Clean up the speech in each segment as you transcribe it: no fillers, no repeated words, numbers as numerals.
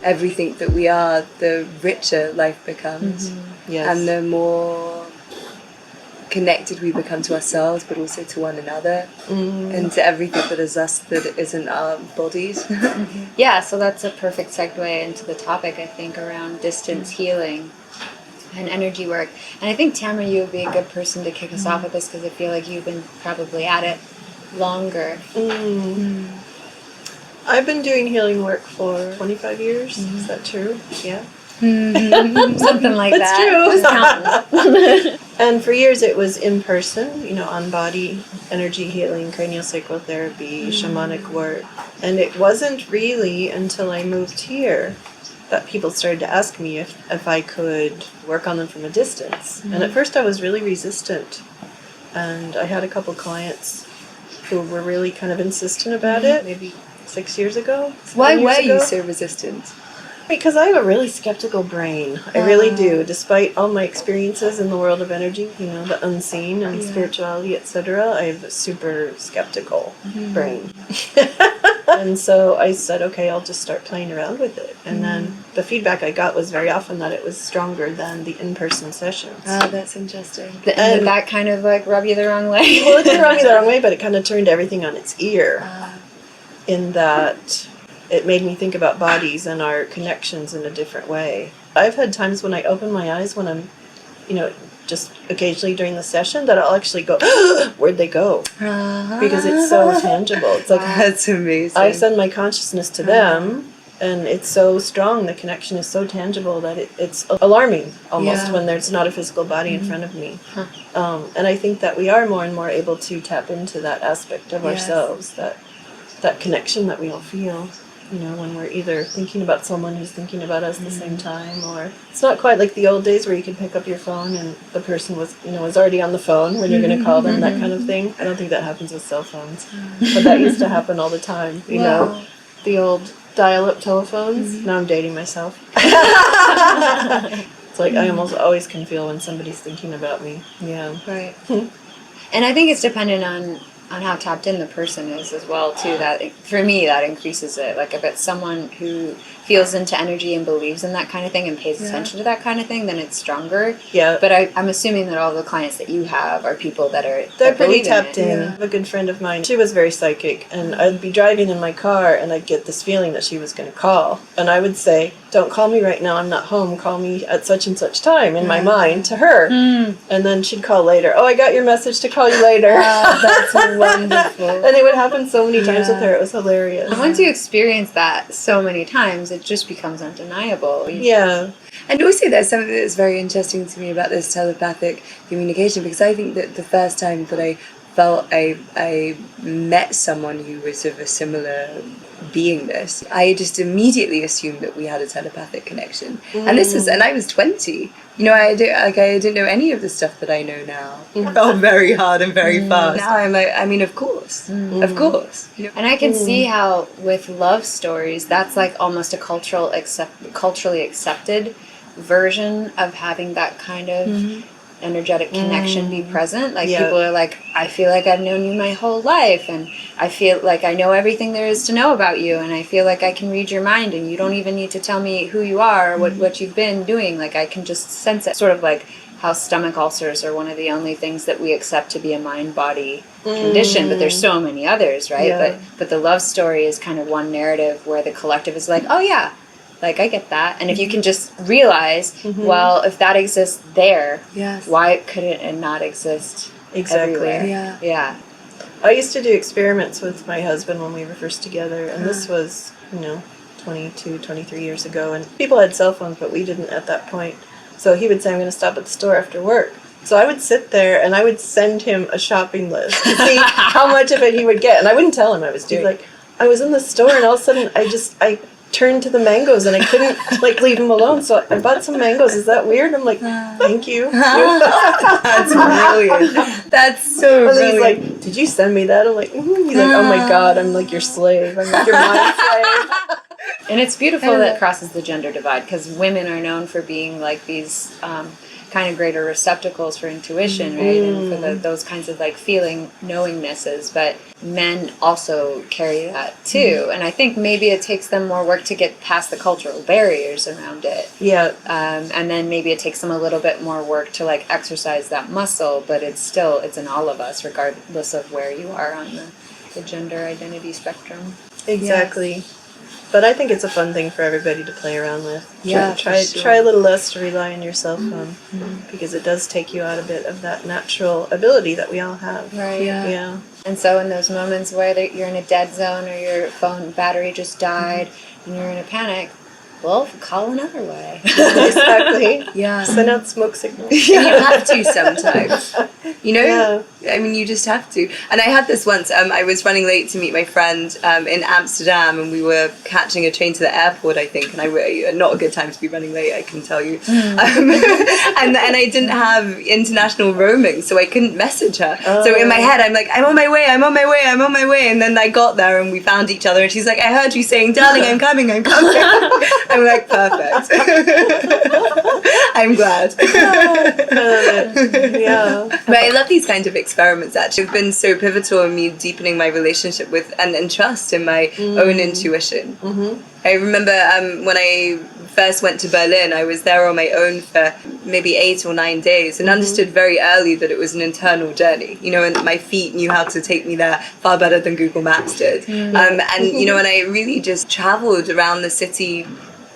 everything that we are, the richer life becomes. Yes. And the more connected we become to ourselves, but also to one another, and to everything that is us that isn't our bodies. Yeah, so that's a perfect segue into the topic, I think, around distance healing and energy work. And I think, Tamara, you would be a good person to kick us off with this, because I feel like you've been probably at it longer. I've been doing healing work for 25 years. Is that true? Yeah. Something like That's that. true. And for years it was in person, on body, energy healing, craniosacral therapy, shamanic work. And it wasn't really until I moved here that people started to ask me if I could work on them from a distance. And at first I was really resistant. And I had a couple clients who were really kind of insistent about it, maybe 6 years ago. Why were you so resistant? Because I have a really skeptical brain. I really do. Despite all my experiences in the world of energy, the unseen and spirituality, etc., I have a super skeptical brain. And so I said, okay, I'll just start playing around with it. And then the feedback I got was very often that it was stronger than the in-person sessions. Oh, that's interesting. And did that kind of rub you the wrong way? Well, it didn't rub me the wrong way, but it kind of turned everything on its ear. In that it made me think about bodies and our connections in a different way. I've had times when I open my eyes when I'm, just occasionally during the session, that I'll actually go, where'd they go? Because it's so tangible. It's like, that's amazing. I send my consciousness to them, and it's so strong, the connection is so tangible that it's alarming almost when there's not a physical body in front of me. And I think that we are more and more able to tap into that aspect of ourselves, that connection that we all feel. When we're either thinking about someone who's thinking about us at the same time, or it's not quite like the old days where you could pick up your phone and the person was already on the phone when you're going to call them, that kind of thing. I don't think that happens with cell phones, but that used to happen all the time. The old dial-up telephones. Now I'm dating myself. It's like I almost always can feel when somebody's thinking about me. Yeah. Right. And I think it's dependent on how tapped in the person is as well, too. That, for me, that increases it. Like, if it's someone who feels into energy and believes in that kind of thing and pays attention to that kind of thing, then it's stronger. Yeah. But I'm assuming that all the clients that you have are people they're pretty tapped in. I have a good friend of mine. She was very psychic, and I'd be driving in my car, and I'd get this feeling that she was going to call. And I would say, don't call me right now, I'm not home, call me at such and such time, in my mind, to her. And then she'd call later, oh, I got your message to call you later. That's wonderful. And it would happen so many times with her, it was hilarious. And once you experience that so many times, it just becomes undeniable. Yeah. And also there's something that's very interesting to me about this telepathic communication, because I think that the first time that I felt I met someone who was of a similar beingness, I just immediately assumed that we had a telepathic connection. And I was 20. I didn't know any of the stuff that I know now. It felt very hard and very fast. Now I'm like, of course, of course. And I can see how with love stories, that's like almost a culturally accepted version of having that kind of energetic connection be present. Like, people are like, I feel like I've known you my whole life, and I feel like I know everything there is to know about you, and I feel like I can read your mind, and you don't even need to tell me who you are or what you've been doing. Like, I can just sense it. Sort of like how stomach ulcers are one of the only things that we accept to be a mind-body condition, but there's so many others, right? But the love story is kind of one narrative where the collective is like, oh yeah, like, I get that. And if you can just realize, well, if that exists there, why couldn't it not exist everywhere? Yeah. I used to do experiments with my husband when we were first together, and this was, 22, 23 years ago, and people had cell phones, but we didn't at that point. So he would say, I'm going to stop at the store after work. So I would sit there, and I would send him a shopping list to see how much of it he would get. And I wouldn't tell him I was doing it. Like, I was in the store, and all of a sudden, I turned to the mangoes, and I couldn't leave him alone, so I bought some mangoes. Is that weird? I'm like, thank you. That's brilliant. That's so brilliant. He's like, did you send me that? I'm like, He's like, oh my God, I'm like your slave. I'm like your mind slave. And it's beautiful that it crosses the gender divide, because women are known for being like these kind of greater receptacles for intuition, right? And for those kinds of like feeling knowingnesses, but men also carry that too. And I think maybe it takes them more work to get past the cultural barriers around it. Yeah. And then maybe it takes them a little bit more work to like exercise that muscle, but it's in all of us, regardless of where you are on the gender identity spectrum. Exactly. Yes. But I think it's a fun thing for everybody to play around with. Yeah, try a little less to rely on yourself on, because it does take you out a bit of that natural ability that we all have. Right. Yeah. And so in those moments where you're in a dead zone or your phone battery just died and you're in a panic, well, call another way. Exactly. Yeah. Send out smoke signals. And you have to sometimes. You know? Yeah. I mean, you just have to. And I had this once. I was running late to meet my friend in Amsterdam, and we were catching a train to the airport, I think. And not a good time to be running late, I can tell you. And I didn't have international roaming, so I couldn't message her. So in my head, I'm like, I'm on my way. And then I got there, and we found each other, and she's like, I heard you saying, darling, I'm coming. I'm like, perfect. I'm glad. Yeah. But I love these kinds of experiments, actually. They've been so pivotal in me deepening my relationship with and trust in my own intuition. I remember when I first went to Berlin, I was there on my own for maybe 8 or 9 days and understood very early that it was an internal journey, you know, and my feet knew how to take me there far better than Google Maps did. And, you know, and I really just traveled around the city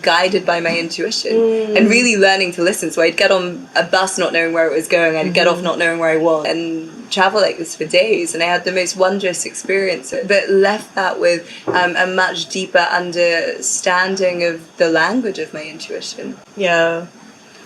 guided by my intuition and really learning to listen. So I'd get on a bus not knowing where it was going, I'd get off not knowing where I was, and travel like this for days, and I had the most wondrous experience, but left that with a much deeper understanding of the language of my intuition. Yeah.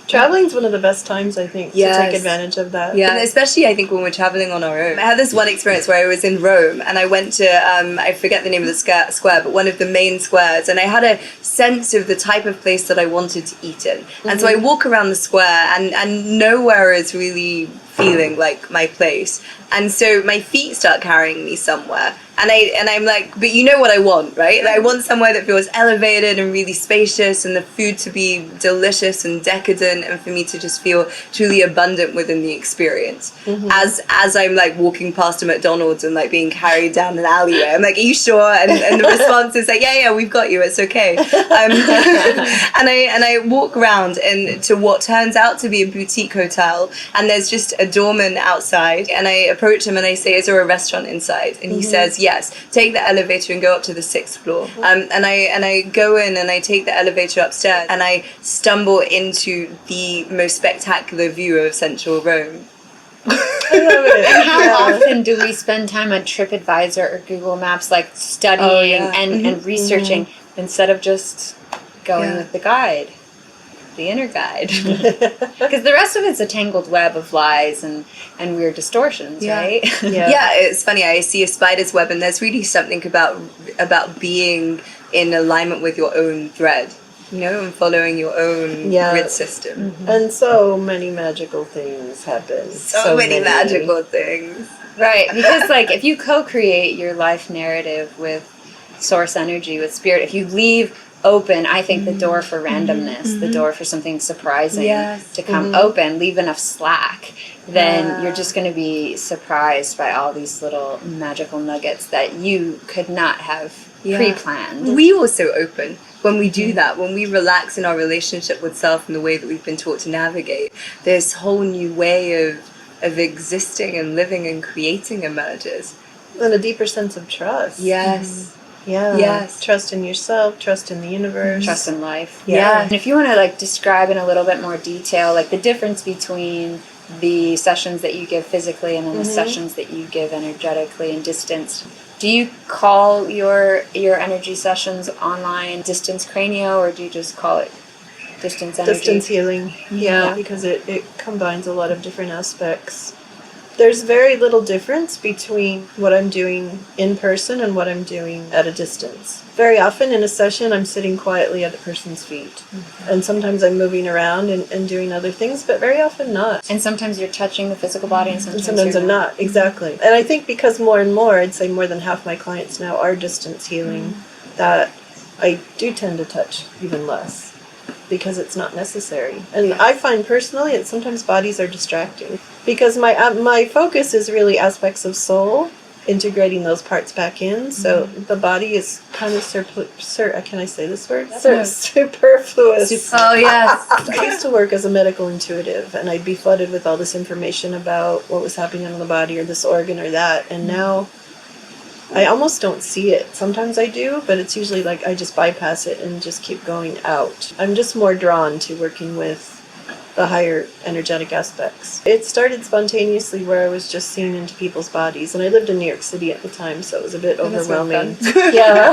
Traveling's one of the best times, I think, to take advantage of that. Yeah, and especially I think when we're travelling on our own. I had this one experience where I was in Rome and I went to, I forget the name of the square, but one of the main squares, and I had a sense of the type of place that I wanted to eat in. And so I walk around the square and nowhere is really feeling like my place. And so my feet start carrying me somewhere. And I'm like, but you know what I want, right? Like, I want somewhere that feels elevated and really spacious, and the food to be delicious and decadent, and for me to just feel truly abundant within the experience. As I'm like walking past a McDonald's and like being carried down an alleyway, I'm like, are you sure? And the response is like, yeah, we've got you, it's okay. And I walk around to what turns out to be a boutique hotel, and there's just a doorman outside, and I approach him and I say, is there a restaurant inside? And he says, yes, take the elevator and go up to the 6th floor. And I go in and I take the elevator upstairs, and I stumble into the most spectacular view of central Rome. I love it. And how often do we spend time on TripAdvisor or Google Maps, like studying and researching instead of just going with the guide? The inner guide, because the rest of it's a tangled web of lies and weird distortions, right? Yeah, it's funny. I see a spider's web, and there's really something about being in alignment with your own thread, you know, and following your own grid system. And so many magical things happen. So many magical things, right? Because like if you co-create your life narrative with source energy, with spirit, if you leave open, I think, the door for randomness, the door for something surprising to come open, leave enough slack, then you're just going to be surprised by all these little magical nuggets that you could not have pre-planned. We also open when we do that, when we relax in our relationship with self and the way that we've been taught to navigate. This whole new way of existing and living and creating emerges. And a deeper sense of trust. Yes. Yeah. Yes. Trust in yourself, trust in the universe. Trust in life. Yeah. And if you want to like describe in a little bit more detail, like the difference between the sessions that you give physically and then the sessions that you give energetically and distanced, do you call your energy sessions online distance cranio, or do you just call it distance energy? Distance healing. Yeah, because it combines a lot of different aspects. There's very little difference between what I'm doing in person and what I'm doing at a distance. Very often in a session, I'm sitting quietly at the person's feet. And sometimes I'm moving around and doing other things, but very often not. And sometimes you're touching the physical body and sometimes I'm not. Exactly. And I think because more and more, I'd say more than half my clients now are distance healing, that I do tend to touch even less. because it's not necessary. And I find personally that sometimes bodies are distracting because my focus is really aspects of soul, integrating those parts back in. So the body is kind of can I say this word? Superfluous. Oh, yes. I used to work as a medical intuitive, and I'd be flooded with all this information about what was happening in the body or this organ or that. And now I almost don't see it. Sometimes I do, but it's usually like I just bypass it and just keep going out. I'm just more drawn to working with the higher energetic aspects. It started spontaneously where I was just seeing into people's bodies, and I lived in New York City at the time, so it was a bit overwhelming. Yeah.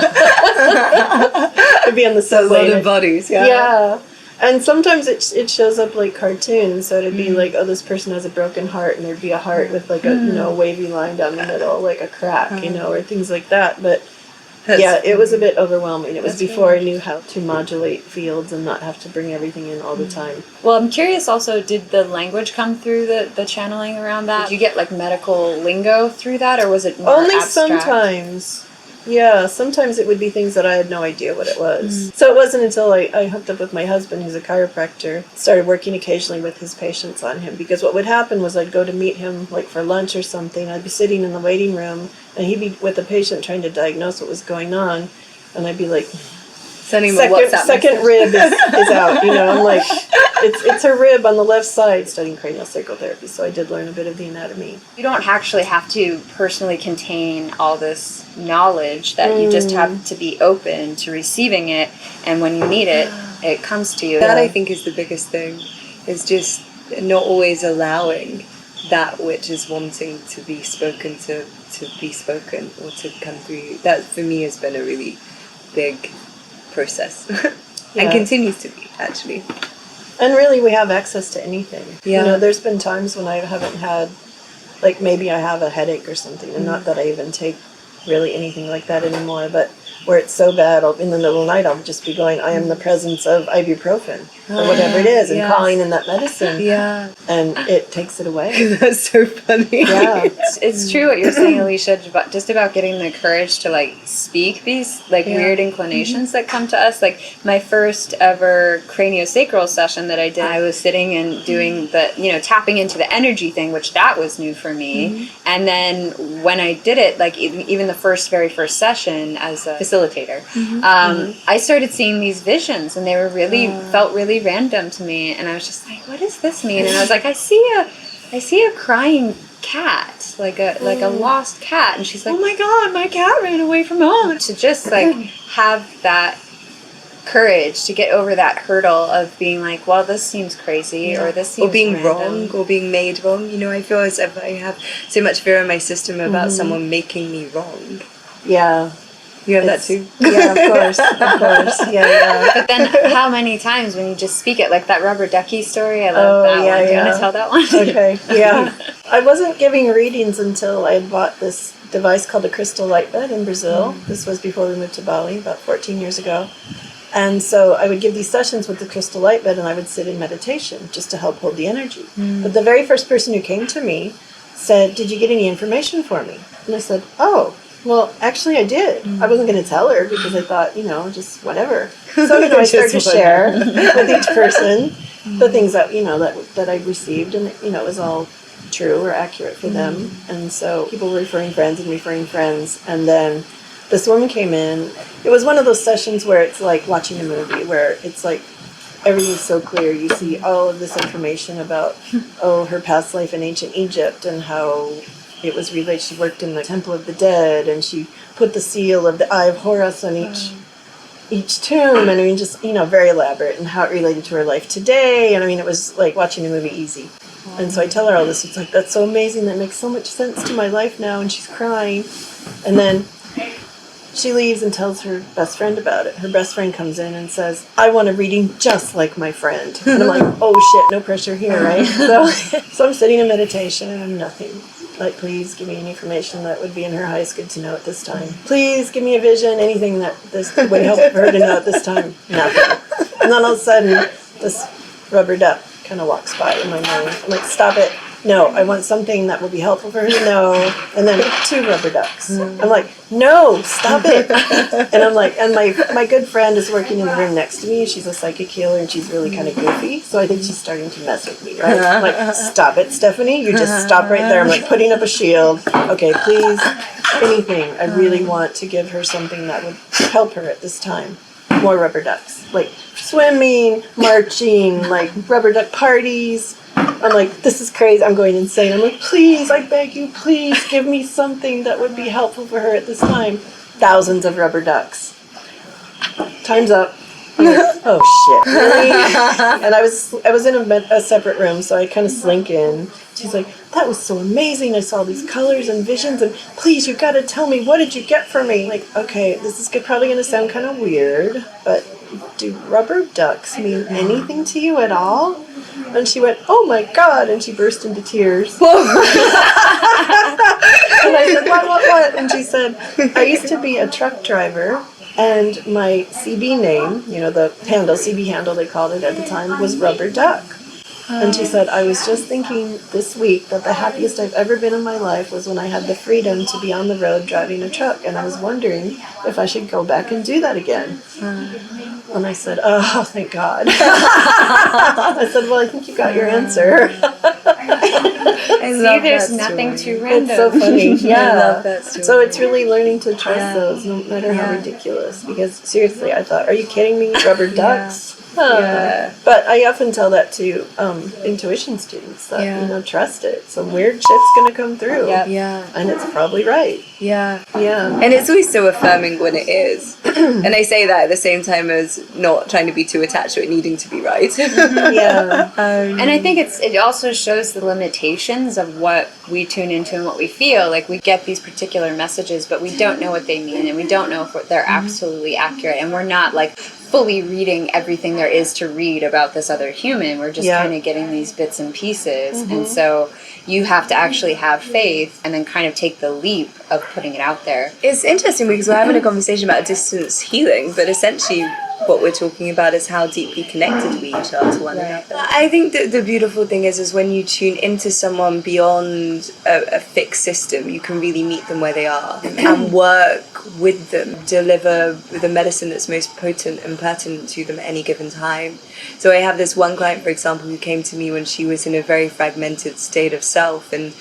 To be on the subway. A lot of bodies, Yeah. And sometimes it shows up like cartoons, so it'd be like, oh, this person has a broken heart, and there'd be a heart with like a wavy line down the middle, like a crack, or things like that. But it was a bit overwhelming. It was before I knew how to modulate fields and not have to bring everything in all the time. Well, I'm curious also, did the language come through the channeling around that? Did you get like medical lingo through that, or was it more Only abstract? Sometimes. Yeah, sometimes it would be things that I had no idea what it was. So it wasn't until I hooked up with my husband, who's a chiropractor, started working occasionally with his patients on him. Because what would happen was I'd go to meet him like for lunch or something. I'd be sitting in the waiting room, and he'd be with a patient trying to diagnose what was going on. And I'd be like, sending him a WhatsApp second rib is out. I'm like, it's her rib on the left side, studying craniosacral therapy. So I did learn a bit of the anatomy. You don't actually have to personally contain all this knowledge, that you just have to be open to receiving it, and when you need it, it comes to you. That I think is the biggest thing, is just not always allowing that which is wanting to be spoken to be spoken or to come through you. That for me has been a really big process and continues to be, actually. And really, we have access to anything. Yeah. There's been times when I haven't had, like maybe I have a headache or something, and not that I even take really anything like that anymore, but where it's so bad, in the middle of the night, I'll just be going, I am the presence of ibuprofen, or whatever it is, and calling in that medicine. Yeah. And it takes it away. That's so funny. Yeah. It's true what you're saying, Alicia, just about getting the courage to like speak these like weird inclinations that come to us. Like my first ever craniosacral session that I did, I was sitting and doing the, tapping into the energy thing, which that was new for me. And then when I did it, like even the very first session as a facilitator, I started seeing these visions, and they were felt really random to me, and I was just like, what does this mean? And I was like, I see a crying cat, like a lost cat, and she's like, oh my god, my cat ran away from home. To just like have that courage to get over that hurdle of being like, well, this seems crazy, or this seems being random. wrong, or being made wrong. I feel as if I have so much fear in my system about someone making me wrong. Yeah. You have that too? Yeah, of course. Yeah. But then how many times when you just speak it, like that rubber ducky story, I love that one. Do you want to tell that one? Okay, yeah. I wasn't giving readings until I had bought this device called a crystal light bed in Brazil. This was before we moved to Bali, about 14 years ago. And so I would give these sessions with the crystal light bed, and I would sit in meditation just to help hold the energy. But the very first person who came to me said, did you get any information for me? And I said, oh, well, actually I did. I wasn't going to tell her because I thought, just whatever. So, I started to share with each person the things that, that I received, and, it was all true or accurate for them. And so people were referring friends, and then this woman came in. It was one of those sessions where it's like watching a movie, where it's like everything's so clear. You see all of this information about, her past life in ancient Egypt, and how it was related. She worked in the Temple of the Dead, and she put the seal of the Eye of Horus on each tomb, and just, very elaborate, and how it related to her life today. And it was like watching a movie easy. And so I tell her all this. It's like, that's so amazing. That makes so much sense to my life now. And she's crying. And then she leaves and tells her best friend about it. Her best friend comes in and says, I want a reading just like my friend. And I'm like, oh shit, no pressure here, right? So I'm sitting in meditation, and nothing. Like, please give me any information that would be in her highest good to know at this time. Please give me a vision, anything that this would help her to know at this time. Nothing. And then all of a sudden, this rubber duck kind of walks by in my mind. I'm like, stop it. no, I want something that will be helpful for her to know. And then 2 rubber ducks. I'm like, no, stop it. And I'm like, and my good friend is working in the room next to me. She's a psychic healer and she's really kind of goofy. So I think she's starting to mess with me, right? I'm like, stop it, Stephanie. You just stop right there. I'm like putting up a shield. Okay, please, anything. I really want to give her something that would help her at this time. More rubber ducks. Like swimming, marching, like rubber duck parties. I'm like, this is crazy. I'm going insane. I'm like, please, I beg you, please give me something that would be helpful for her at this time. Thousands of rubber ducks. Time's up. I'm like, oh shit, really? And I was in a separate room, so I kind of slink in. She's like, that was so amazing. I saw these colors and visions, and please, you got to tell me, what did you get for me? Like, okay, this is probably going to sound kind of weird, but do rubber ducks mean anything to you at all? And she went, oh my God, and she burst into tears. And I said, what? And she said, I used to be a truck driver, and my CB name, the handle, CB handle they called it at the time, was Rubber Duck. And she said, I was just thinking this week that the happiest I've ever been in my life was when I had the freedom to be on the road driving a truck, and I was wondering if I should go back and do that again. And I said, oh, thank God. I said, well, I think you got your answer. See, there's nothing too random. It's so funny. Yeah. I love that story. So it's really learning to trust those, no matter how ridiculous. Because seriously, I thought, are you kidding me? Rubber ducks? Yeah. But I often tell that to intuition students that, trust it. Some weird shit's going to come through. Yeah. And it's probably right. Yeah. Yeah. And it's always so affirming when it is. And I say that at the same time as not trying to be too attached to it needing to be right. Yeah. And I think it also shows the limitations of what we tune into and what we feel. Like, we get these particular messages, but we don't know what they mean, and we don't know if they're absolutely accurate, and we're not like fully reading everything there is to read about this other human. We're just kind of getting these bits and pieces. And so you have to actually have faith and then kind of take the leap of putting it out there. It's interesting because we're having a conversation about distance healing, but essentially what we're talking about is how deeply connected we each are to one another. I think that the beautiful thing is when you tune into someone beyond a fixed system, you can really meet them where they are and work with them, deliver the medicine that's most potent and pertinent to them at any given time. So I have this one client, for example, who came to me when she was in a very fragmented state of self, and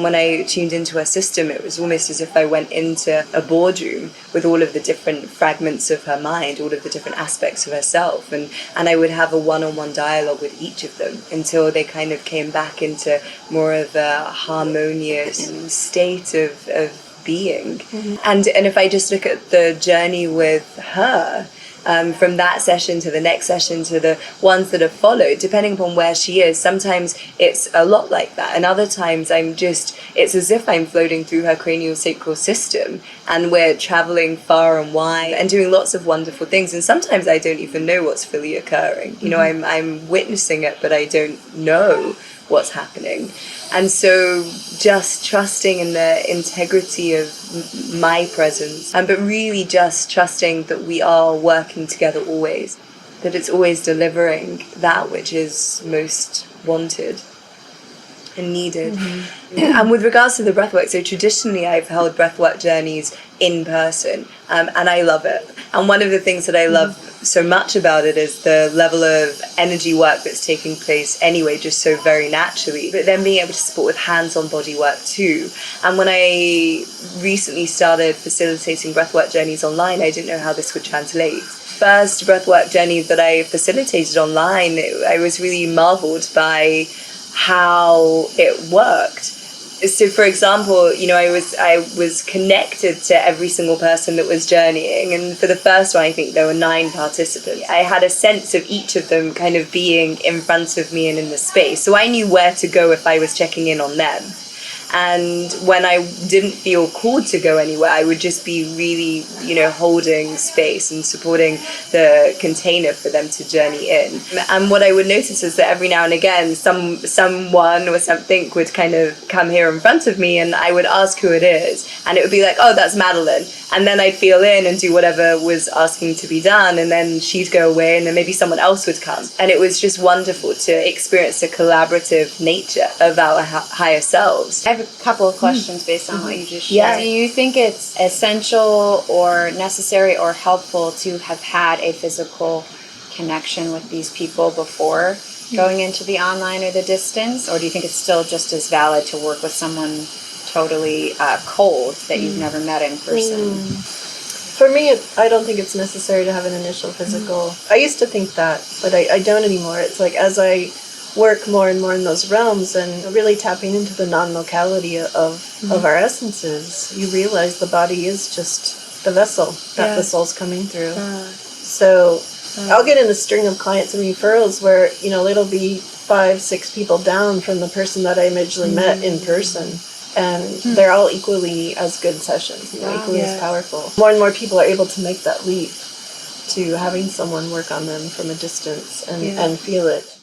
when I tuned into her system, it was almost as if I went into a boardroom with all of the different fragments of her mind, all of the different aspects of herself, and I would have a one-on-one dialogue with each of them until they kind of came back into more of a harmonious state of being. And if I just look at the journey with her, from that session to the next session to the ones that have followed, depending upon where she is, sometimes it's a lot like that, and other times it's as if I'm floating through her craniosacral system and we're traveling far and wide and doing lots of wonderful things, and sometimes I don't even know what's fully occurring. I'm witnessing it, but I don't know what's happening. And so just trusting in the integrity of my presence, but really just trusting that we are working together always, that it's always delivering that which is most wanted and needed. And with regards to the breathwork, so traditionally I've held breathwork journeys in person, and I love it. And one of the things that I love so much about it is the level of energy work that's taking place anyway, just so very naturally, but then being able to support with hands-on body work too. And when I recently started facilitating breathwork journeys online, I didn't know how this would translate. First breathwork journey that I facilitated online, I was really marveled by how it worked. So, for example, I was connected to every single person that was journeying, and for the first one, I think there were 9 participants. I had a sense of each of them kind of being in front of me and in the space, so I knew where to go if I was checking in on them. And when I didn't feel called to go anywhere, I would just be really, holding space and supporting the container for them to journey in. And what I would notice is that every now and again, someone or something would kind of come here in front of me, and I would ask who it is, and it would be like, oh, that's Madeline. And then I'd feel in and do whatever was asking to be done, and then she'd go away, and then maybe someone else would come. And it was just wonderful to experience the collaborative nature of our higher selves. I have a couple of questions based on what you just shared. Yeah. Do you think it's essential or necessary or helpful to have had a physical connection with these people before going into the online or the distance? Or do you think it's still just as valid to work with someone totally cold that you've never met in person? For me, I don't think it's necessary to have an initial physical. I used to think that, but I don't anymore. It's like as I work more and more in those realms and really tapping into the non-locality of our essences, you realize the body is just the vessel that the soul's coming through. So I'll get in a string of clients and referrals where, it'll be 5-6 people down from the person that I originally met in person. And they're all equally as good sessions, equally as powerful. More and more people are able to make that leap to having someone work on them from a distance and feel it.